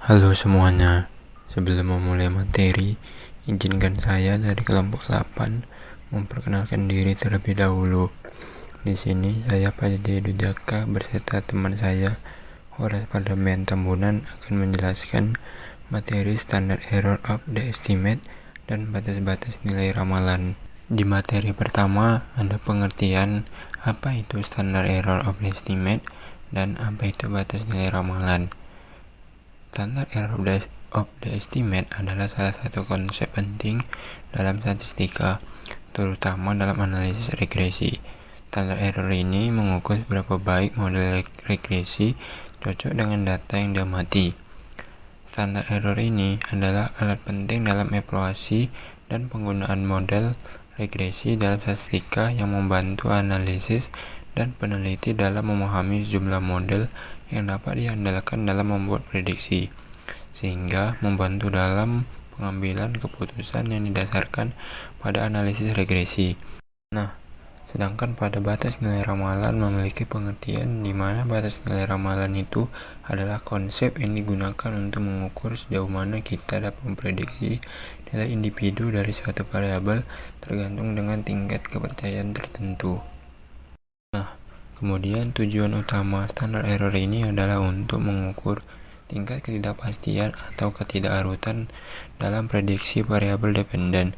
Halo semuanya, sebelum memulai materi, izinkan saya dari kelompok 8 memperkenalkan diri terlebih dahulu. Di sini saya Fajdi Dujaka beserta teman saya Horas Parlemen Tambunan akan menjelaskan materi standar error of the estimate dan batas-batas nilai ramalan. Di materi pertama ada pengertian apa itu standar error of the estimate dan apa itu batas nilai ramalan. Standar error of the estimate adalah salah satu konsep penting dalam statistika, terutama dalam analisis regresi. Standar error ini mengukur seberapa baik model regresi cocok dengan data yang diamati. Standar error ini adalah alat penting dalam evaluasi dan penggunaan model regresi dalam statistika yang membantu analisis dan peneliti dalam memahami sejumlah model yang dapat diandalkan dalam membuat prediksi, sehingga membantu dalam pengambilan keputusan yang didasarkan pada analisis regresi. Sedangkan pada batas nilai ramalan memiliki pengertian di mana batas nilai ramalan itu adalah konsep yang digunakan untuk mengukur sejauh mana kita dapat memprediksi nilai individu dari suatu variabel tergantung dengan tingkat kepercayaan tertentu. Kemudian tujuan utama standar error ini adalah untuk mengukur tingkat ketidakpastian atau ketidakarutan dalam prediksi variabel dependen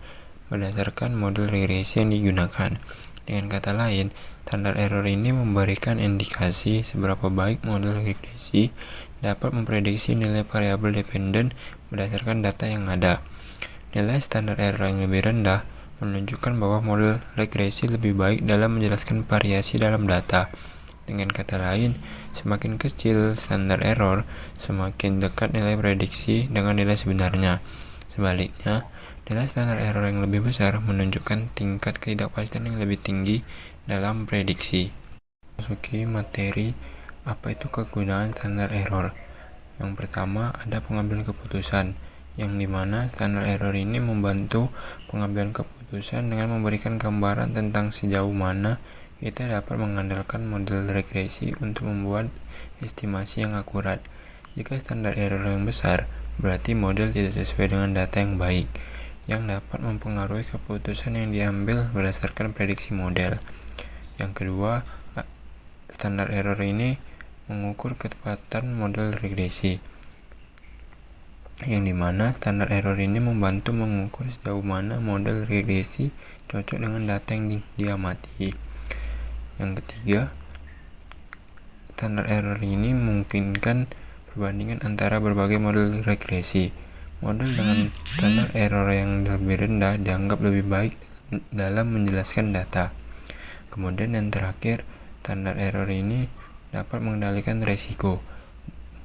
berdasarkan model regresi yang digunakan. Dengan kata lain, standar error ini memberikan indikasi seberapa baik model regresi dapat memprediksi nilai variabel dependen berdasarkan data yang ada. Nilai standar error yang lebih rendah menunjukkan bahwa model regresi lebih baik dalam menjelaskan variasi dalam data. Dengan kata lain, semakin kecil standar error, semakin dekat nilai prediksi dengan nilai sebenarnya. Sebaliknya, nilai standar error yang lebih besar menunjukkan tingkat ketidakpastian yang lebih tinggi dalam prediksi. Masuki materi, apa itu kegunaan standar error? Yang pertama, ada pengambilan keputusan, yang dimana standar error ini membantu pengambilan keputusan dengan memberikan gambaran tentang sejauh mana kita dapat mengandalkan model regresi untuk membuat estimasi yang akurat. Jika standar error yang besar, berarti model tidak sesuai dengan data yang baik, yang dapat mempengaruhi keputusan yang diambil berdasarkan prediksi model. Yang kedua, standar error ini mengukur ketepatan model regresi, yang dimana standar error ini membantu mengukur sejauh mana model regresi cocok dengan data yang diamati. Yang ketiga, standar error ini memungkinkan perbandingan antara berbagai model regresi. Model dengan standar error yang lebih rendah dianggap lebih baik dalam menjelaskan data. Kemudian yang terakhir, standar error ini dapat mengendalikan resiko,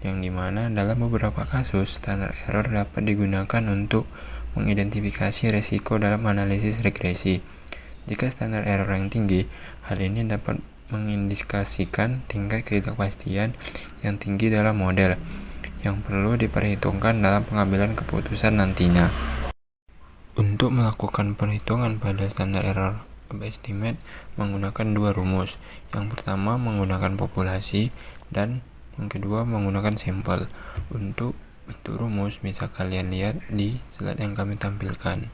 yang dimana dalam beberapa kasus standar error dapat digunakan untuk mengidentifikasi resiko dalam analisis regresi. Jika standar error yang tinggi, hal ini dapat mengindikasikan tingkat ketidakpastian yang tinggi dalam model, yang perlu diperhitungkan dalam pengambilan keputusan nantinya. Untuk melakukan perhitungan pada standar error of estimate menggunakan dua rumus. Yang pertama menggunakan populasi dan yang kedua menggunakan sampel. Untuk bentuk rumus bisa kalian lihat di slide yang kami tampilkan.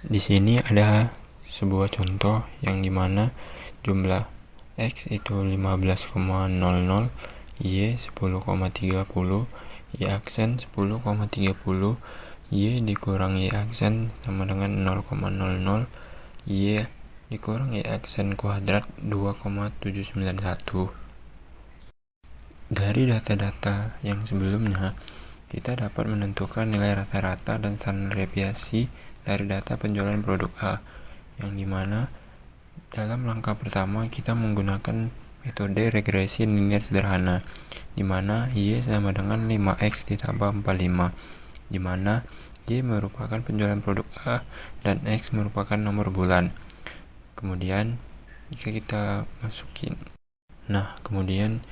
Di sini ada sebuah contoh yang dimana jumlah X itu 15,00, Y 10,30, Y aksen 10,30, Y dikurang Y aksen sama dengan 0,00, Y dikurang Y aksen kuadrat 2,791. Dari data-data yang sebelumnya, kita dapat menentukan nilai rata-rata dan standar deviasi dari data penjualan produk A, yang dimana dalam langkah pertama kita menggunakan metode regresi linear sederhana, dimana Y sama dengan 5X ditambah 45, dimana Y merupakan penjualan produk A dan X merupakan nomor bulan. Kemudian jika kita kemudian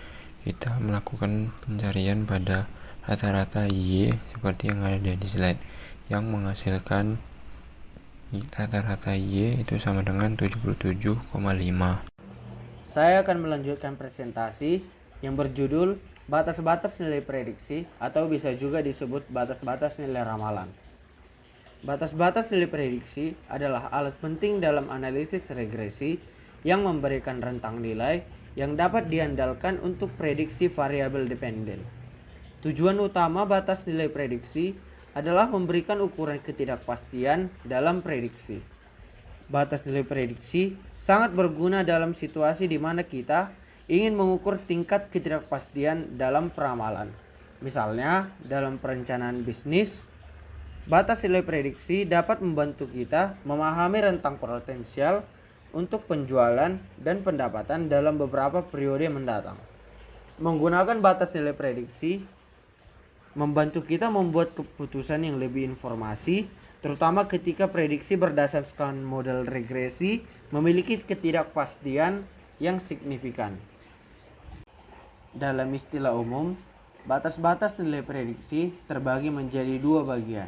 kita melakukan pencarian pada rata-rata Y seperti yang ada di slide, yang menghasilkan rata-rata Y itu sama dengan 77,5. Saya akan melanjutkan presentasi yang berjudul Batas-batas nilai prediksi atau bisa juga disebut batas-batas nilai ramalan. Batas-batas nilai prediksi adalah alat penting dalam analisis regresi yang memberikan rentang nilai yang dapat diandalkan untuk prediksi variabel dependen. Tujuan utama batas nilai prediksi adalah memberikan ukuran ketidakpastian dalam prediksi. Batas nilai prediksi sangat berguna dalam situasi di mana kita ingin mengukur tingkat ketidakpastian dalam peramalan. Misalnya, dalam perencanaan bisnis, batas nilai prediksi dapat membantu kita memahami rentang potensial untuk penjualan dan pendapatan dalam beberapa periode mendatang. Menggunakan batas nilai prediksi membantu kita membuat keputusan yang lebih informasi, terutama ketika prediksi berdasarkan model regresi memiliki ketidakpastian yang signifikan. Dalam istilah umum, batas-batas nilai prediksi terbagi menjadi dua bagian,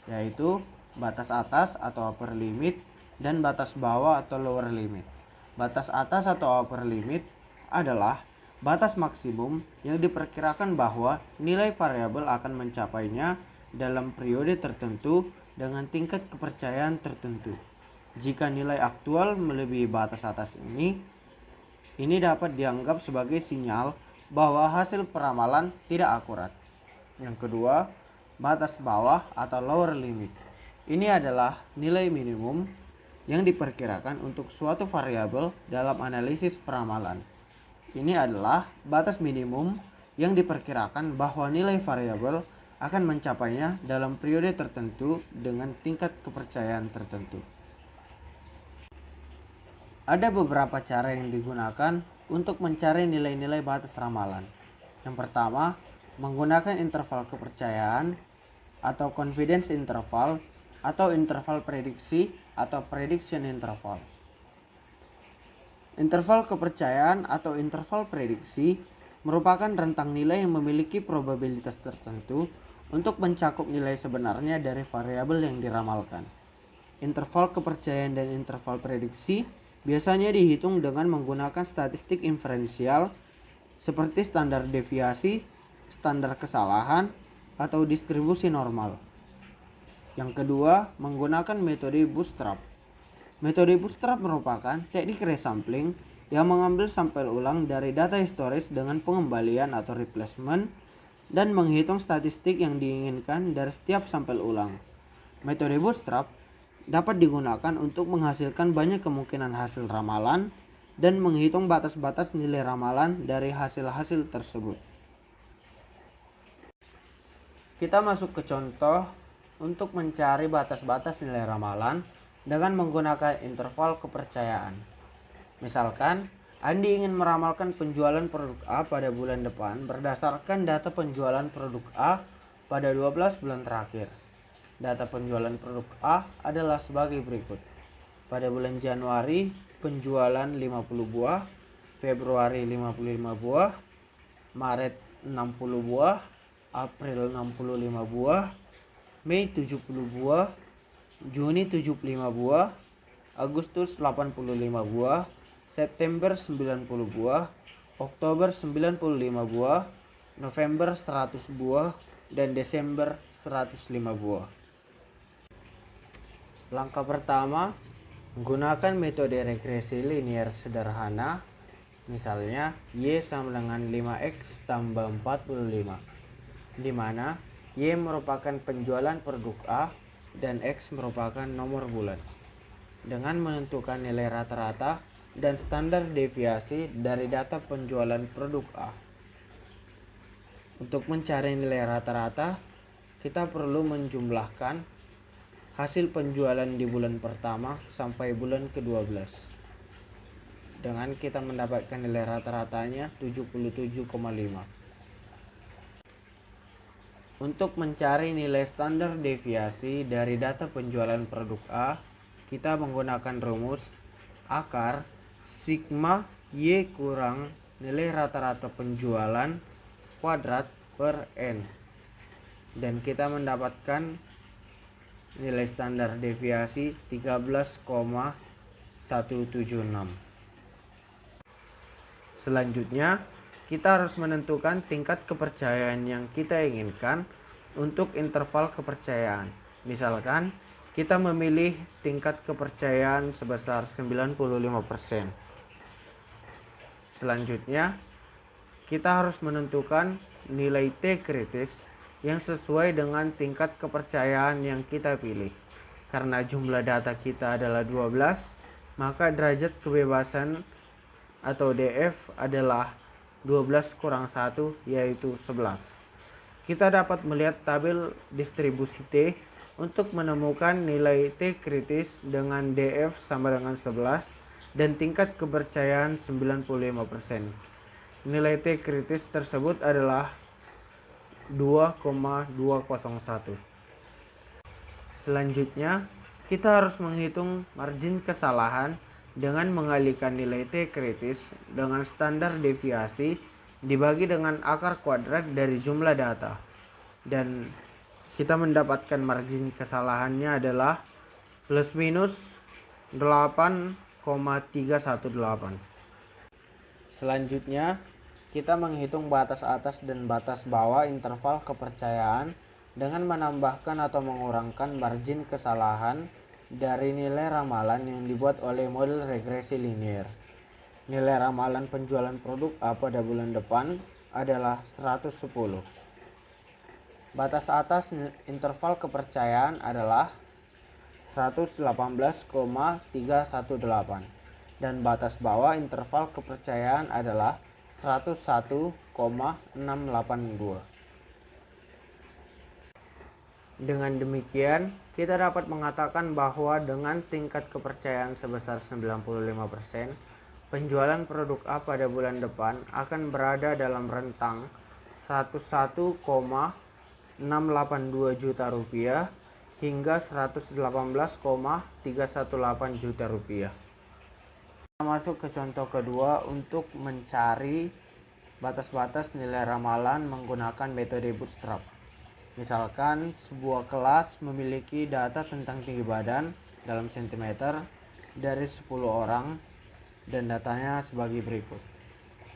yaitu batas atas atau upper limit dan batas bawah atau lower limit. Batas atas atau upper limit adalah batas maksimum yang diperkirakan bahwa nilai variabel akan mencapainya dalam periode tertentu dengan tingkat kepercayaan tertentu. Jika nilai aktual melebihi batas atas ini dapat dianggap sebagai sinyal bahwa hasil peramalan tidak akurat. Yang kedua, batas bawah atau lower limit. Ini adalah nilai minimum yang diperkirakan untuk suatu variabel dalam analisis peramalan. Ini adalah batas minimum yang diperkirakan bahwa nilai variabel akan mencapainya dalam periode tertentu dengan tingkat kepercayaan tertentu. Ada beberapa cara yang digunakan untuk mencari nilai-nilai batas ramalan. Yang pertama, menggunakan interval kepercayaan atau confidence interval atau interval prediksi atau prediction interval. Interval kepercayaan atau interval prediksi merupakan rentang nilai yang memiliki probabilitas tertentu untuk mencakup nilai sebenarnya dari variabel yang diramalkan. Interval kepercayaan dan interval prediksi biasanya dihitung dengan menggunakan statistik inferensial seperti standar deviasi, standar kesalahan, atau distribusi normal. Yang kedua, menggunakan metode bootstrap. Metode bootstrap merupakan teknik resampling yang mengambil sampel ulang dari data historis dengan pengembalian atau replacement dan menghitung statistik yang diinginkan dari setiap sampel ulang. Metode bootstrap dapat digunakan untuk menghasilkan banyak kemungkinan hasil ramalan dan menghitung batas-batas nilai ramalan dari hasil-hasil tersebut. Kita masuk ke contoh untuk mencari batas-batas nilai ramalan dengan menggunakan interval kepercayaan. Misalkan, Andi ingin meramalkan penjualan produk A pada bulan depan berdasarkan data penjualan produk A pada 12 bulan terakhir. Data penjualan produk A adalah sebagai berikut. Pada bulan Januari, penjualan 50 buah, Februari 55 buah, Maret 60 buah, April 65 buah, Mei 70 buah, Juni 75 buah, Agustus 85 buah, September 90 buah, Oktober 95 buah, November 100 buah, dan Desember 105 buah. Langkah pertama, gunakan metode regresi linear sederhana, misalnya Y sama dengan 5X tambah 45, di mana Y merupakan penjualan produk A dan X merupakan nomor bulan. Dengan menentukan nilai rata-rata dan standar deviasi dari data penjualan produk A. Untuk mencari nilai rata-rata, kita perlu menjumlahkan hasil penjualan di bulan pertama sampai bulan ke-12. Dengan kita mendapatkan nilai rata-ratanya 77,5. Untuk mencari nilai standar deviasi dari data penjualan produk A, kita menggunakan rumus akar sigma Y kurang nilai rata-rata penjualan kuadrat per N. Dan kita mendapatkan nilai standar deviasi 13,176. Selanjutnya, kita harus menentukan tingkat kepercayaan yang kita inginkan untuk interval kepercayaan. Misalkan, kita memilih tingkat kepercayaan sebesar 95%. Selanjutnya, kita harus menentukan nilai T kritis yang sesuai dengan tingkat kepercayaan yang kita pilih. Karena jumlah data kita adalah 12, maka derajat kebebasan atau DF adalah 12 kurang 1, yaitu 11. Kita dapat melihat tabel distribusi T untuk menemukan nilai T kritis dengan DF sama dengan 11 dan tingkat kepercayaan 95%. Nilai T kritis tersebut adalah 2,201. Selanjutnya, kita harus menghitung margin kesalahan dengan mengalihkan nilai T kritis dengan standar deviasi dibagi dengan akar kuadrat dari jumlah data. Dan kita mendapatkan margin kesalahannya adalah plus minus 8,318. Selanjutnya, kita menghitung batas atas dan batas bawah interval kepercayaan dengan menambahkan atau mengurangkan margin kesalahan dari nilai ramalan yang dibuat oleh model regresi linear. Nilai ramalan penjualan produk A pada bulan depan adalah 110. Batas atas interval kepercayaan adalah 118,318 dan batas bawah interval kepercayaan adalah 101,682. Dengan demikian, kita dapat mengatakan bahwa dengan tingkat kepercayaan sebesar 95%, penjualan produk A pada bulan depan akan berada dalam rentang 101,682 juta rupiah hingga 118,318 juta rupiah. Kita masuk ke contoh kedua untuk mencari batas-batas nilai ramalan menggunakan metode bootstrap. Misalkan sebuah kelas memiliki data tentang tinggi badan dalam sentimeter dari 10 orang dan datanya sebagai berikut.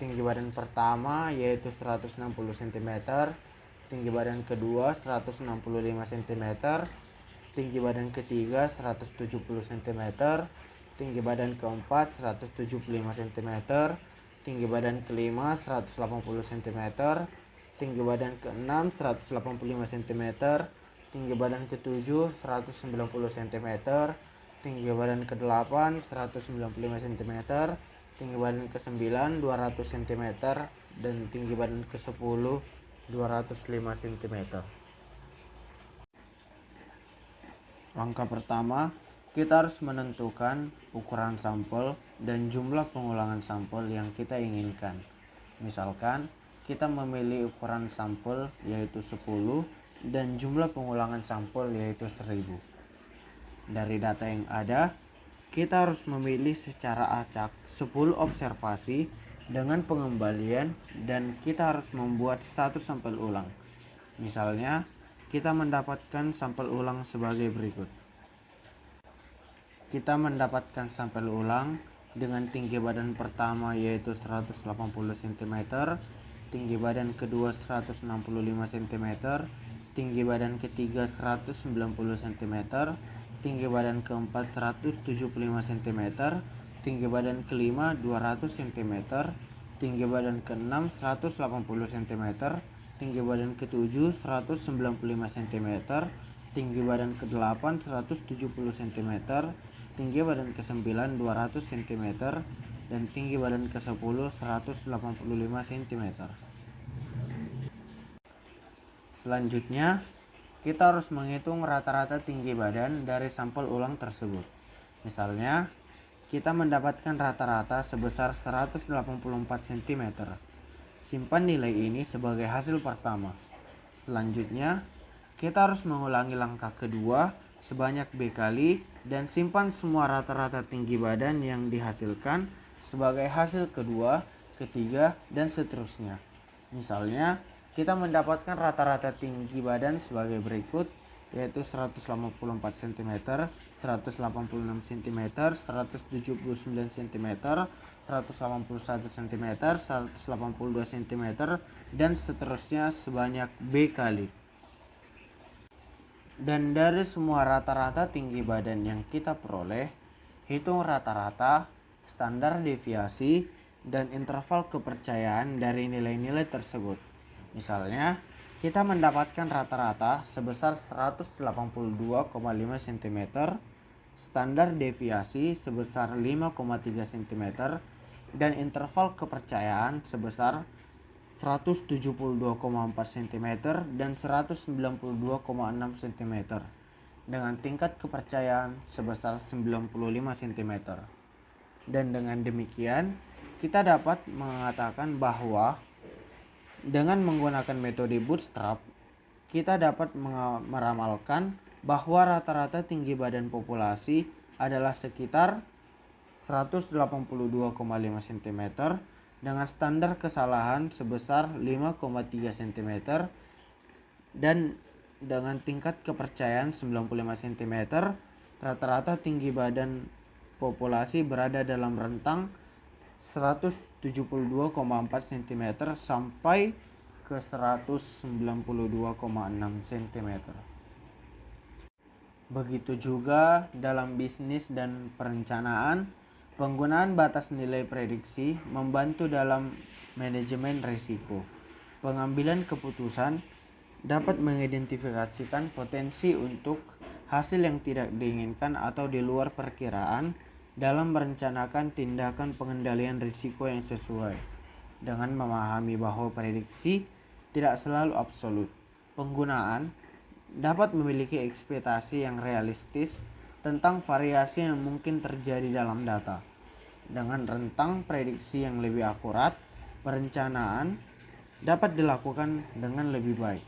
Tinggi badan pertama yaitu 160 cm, tinggi badan kedua 165 cm, tinggi badan ketiga 170 cm, tinggi badan keempat 175 cm, tinggi badan kelima 180 cm, tinggi badan keenam 185 cm, tinggi badan ketujuh 190 cm, tinggi badan ke-8 195 cm, tinggi badan ke-9 200 cm, dan tinggi badan ke-10 205 cm. Langkah pertama, kita harus menentukan ukuran sampel dan jumlah pengulangan sampel yang kita inginkan. Misalkan, kita memilih ukuran sampel yaitu 10 dan jumlah pengulangan sampel yaitu 1000. Dari data yang ada, kita harus memilih secara acak 10 observasi dengan pengembalian dan kita harus membuat satu sampel ulang. Misalnya, kita mendapatkan sampel ulang sebagai berikut. Kita mendapatkan sampel ulang dengan tinggi badan pertama yaitu 180 cm, tinggi badan kedua 165 cm, tinggi badan ketiga 190 cm, tinggi badan keempat 175 cm, tinggi badan kelima 200 cm, tinggi badan keenam 180 cm, tinggi badan ketujuh 195 cm, tinggi badan ke-8 170 cm, tinggi badan ke-9 200 cm, dan tinggi badan ke-10 185 cm. Selanjutnya, kita harus menghitung rata-rata tinggi badan dari sampel ulang tersebut. Misalnya, kita mendapatkan rata-rata sebesar 184 cm. Simpan nilai ini sebagai hasil pertama. Selanjutnya, kita harus mengulangi langkah kedua sebanyak B kali dan simpan semua rata-rata tinggi badan yang dihasilkan sebagai hasil kedua, ketiga, dan seterusnya. Misalnya, kita mendapatkan rata-rata tinggi badan sebagai berikut, yaitu 184 cm, 186 cm, 179 cm, 181 cm, 182 cm, dan seterusnya sebanyak B kali. Dan dari semua rata-rata tinggi badan yang kita peroleh, hitung rata-rata, standar deviasi, dan interval kepercayaan dari nilai-nilai tersebut. Misalnya, kita mendapatkan rata-rata sebesar 182,5 cm, standar deviasi sebesar 5,3 cm, dan interval kepercayaan sebesar 172,4 cm dan 192,6 cm dengan tingkat kepercayaan sebesar 95 cm. Dan dengan demikian, kita dapat mengatakan bahwa dengan menggunakan metode bootstrap, kita dapat meramalkan bahwa rata-rata tinggi badan populasi adalah sekitar 182,5 cm dengan standar kesalahan sebesar 5,3 cm dan dengan tingkat kepercayaan 95 cm. Rata-rata tinggi badan populasi berada dalam rentang 172,4 cm sampai ke 192,6 cm. Begitu juga dalam bisnis dan perencanaan, penggunaan batas nilai prediksi membantu dalam manajemen risiko. Pengambilan keputusan dapat mengidentifikasikan potensi untuk hasil yang tidak diinginkan atau di luar perkiraan dalam merencanakan tindakan pengendalian risiko yang sesuai. Dengan memahami bahwa prediksi tidak selalu absolut, penggunaan dapat memiliki ekspektasi yang realistis tentang variasi yang mungkin terjadi dalam data. Dengan rentang prediksi yang lebih akurat, perencanaan dapat dilakukan dengan lebih baik,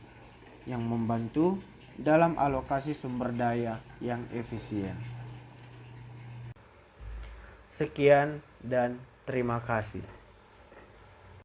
yang membantu dalam alokasi sumber daya yang efisien. Sekian dan terima kasih.